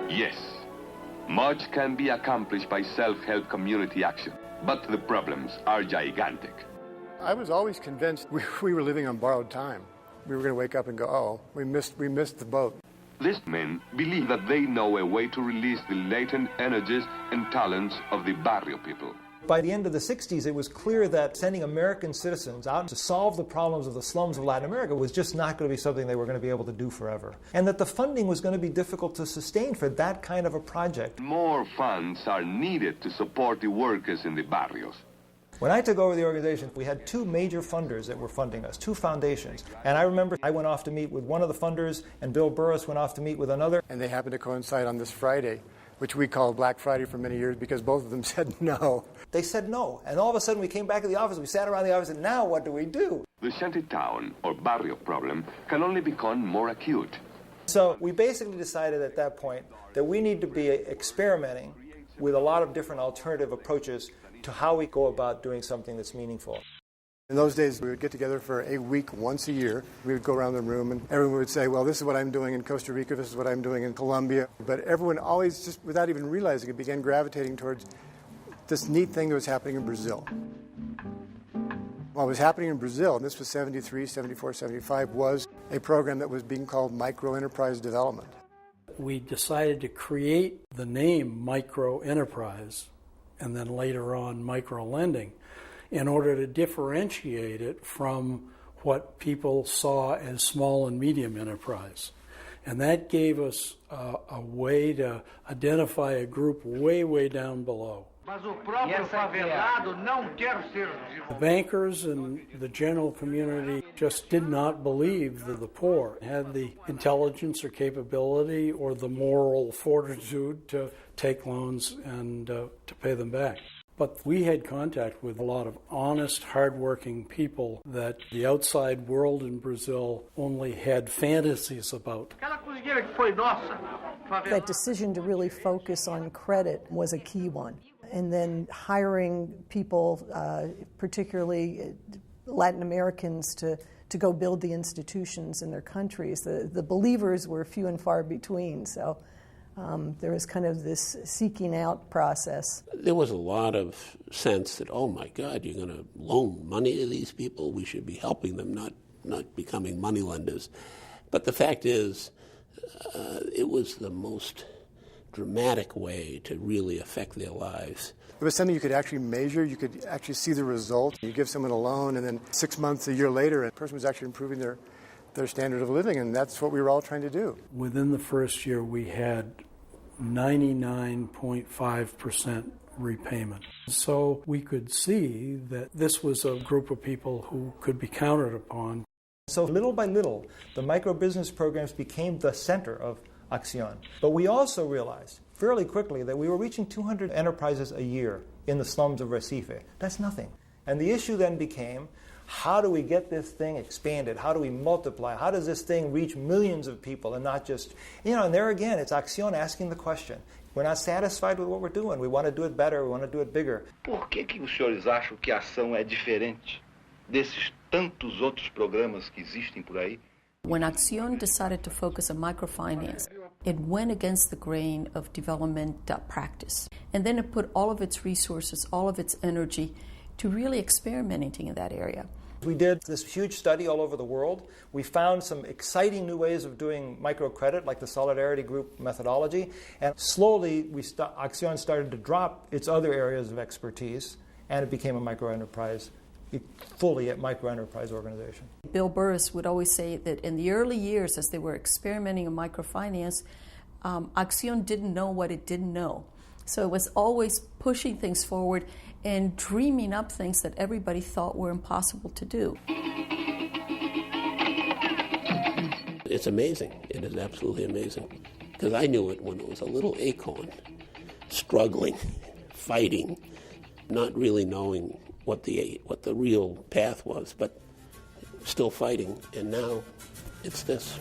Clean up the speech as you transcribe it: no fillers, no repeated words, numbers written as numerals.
Yes, much can be accomplished by self-help community action, but the problems are gigantic. I was always convinced we were living on borrowed time. We were going to wake up and go, oh, we missed the boat. These men believe that they know a way to release the latent energies and talents of the barrio people. By the end of the 60s, it was clear that sending American citizens out to solve the problems of the slums of Latin America was just not going to be something they were going to be able to do forever. And that the funding was going to be difficult to sustain for that kind of a project. More funds are needed to support the workers in the barrios. When I took over the organization, we had two major funders that were funding us, two foundations. And I remember I went off to meet with one of the funders, and Bill Burris went off to meet with another. And they happened to coincide on this Friday, which we called Black Friday for many years because both of them said no. They said no. And all of a sudden we came back to the office, we sat around the office, and now what do we do? The shantytown or barrio problem can only become more acute. So we basically decided at that point that we need to be experimenting with a lot of different alternative approaches to how we go about doing something that's meaningful. In those days, we would get together for a week once a year. We would go around the room and everyone would say, well, this is what I'm doing in Costa Rica, this is what I'm doing in Colombia. But everyone always, just without even realizing it, began gravitating towards this neat thing that was happening in Brazil. What was happening in Brazil, and this was 73, 74, 75, was a program that was being called micro-enterprise development. We decided to create the name micro-enterprise and then later on micro-lending in order to differentiate it from what people saw as small and medium enterprise. And that gave us a way to identify a group way, way down below. The bankers and the general community just did not believe that the poor had the intelligence or capability or the moral fortitude to take loans and to pay them back. But we had contact with a lot of honest, hardworking people that the outside world in Brazil only had fantasies about. That decision to really focus on credit was a key one. And then hiring people, particularly Latin Americans, to go build the institutions in their countries. The believers were few and far between, so there was kind of this seeking out process. There was a lot of sense that, oh my God, you're going to loan money to these people? We should be helping them, not becoming moneylenders. But the fact is, it was the most dramatic way to really affect their lives. It was something you could actually measure, you could actually see the result. You give someone a loan, and then 6 months, a year later, a person was actually improving their standard of living, and that's what we were all trying to do. Within the first year, we had 99.5% repayment. So we could see that this was a group of people who could be counted upon. So little by little, the micro-business programs became the center of ACCION. But we also realized fairly quickly that we were reaching 200 enterprises a year in the slums of Recife. That's nothing. And the issue then became, how do we get this thing expanded? How do we multiply? How does this thing reach millions of people and not just, and there again, it's ACCION asking the question. We're not satisfied with what we're doing. We want to do it better. We want to do it bigger. Por que os senhores acham que a ação é diferente desses tantos outros programas que existem por aí? When ACCION decided to focus on microfinance, it went against the grain of development practice. And then it put all of its resources, all of its energy to really experimenting in that area. We did this huge study all over the world. We found some exciting new ways of doing microcredit, like the Solidarity Group methodology. And slowly, ACCION started to drop its other areas of expertise, and it became a microenterprise, fully a microenterprise organization. Bill Burris would always say that in the early years, as they were experimenting in microfinance, ACCION didn't know what it didn't know. So it was always pushing things forward and dreaming up things that everybody thought were impossible to do. It's amazing. It is absolutely amazing. Because I knew it when it was a little acorn, struggling, fighting, not really knowing what the real path was, but still fighting. And now it's this.